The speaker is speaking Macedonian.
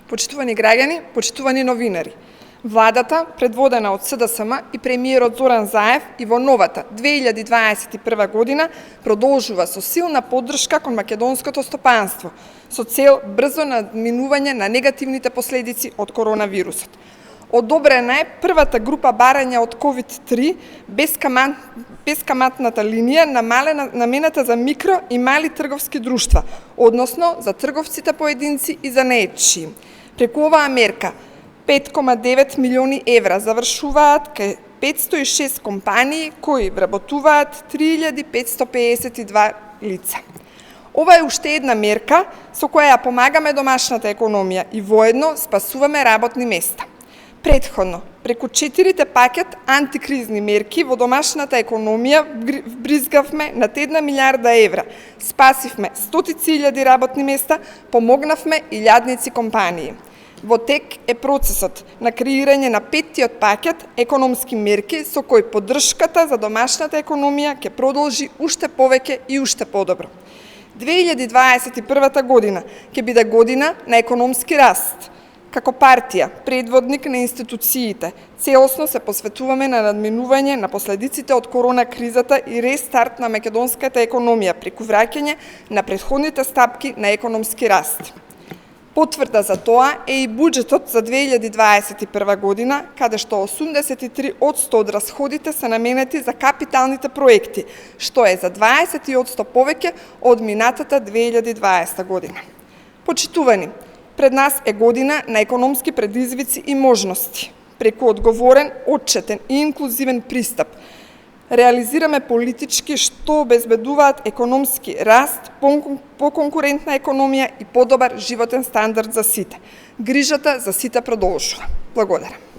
Почитувани граѓани, почитувани новинари, владата, предводена од СДСМ и премиерот Зоран Заев и во новата 2021 година продолжува со силна поддршка кон македонското стопанство, со цел брзо надминување на негативните последици од коронавирусот. Одобрена е првата група барања од COVID-3 бескаматната линија намената за микро и мали трговски друштва, односно за трговците поединци и за неетши. Преку оваа мерка 5,9 милиони евра завршуваат кај 506 компании кои вработуваат 3552 лица. Ова е уште една мерка со која ја помагаме домашната економија и воедно спасуваме работни места. Претходно, преку 4 пакет антикризни мерки во домашната економија бризгавме над 1 милиарда евра, спасивме стотици илјади работни места, помогнавме илјадници компании. Во тек е процесот на креирање на 5-тиот пакет економски мерки со кој поддршката за домашната економија ќе продолжи уште повеќе и уште подобро. 2021 година ќе биде година на економски раст. Како партија, предводник на институциите, целосно се посветуваме на надминување на последиците од корона кризата и рестарт на македонската економија преку враќање на претходните стапки на економски раст. Потврда за тоа е и буџетот за 2021 година, каде што 83% од расходите се наменети за капиталните проекти, што е за 20% повеќе од минатата 2020 година. Почитувани, пред нас е година на економски предизвици и можности. Преку одговорен, отчетен и инклузивен пристап реализираме политички што обезбедуваат економски раст, поконкурентна економија и подобар животен стандард за сите. Грижата за сите продолжува. Благодарам.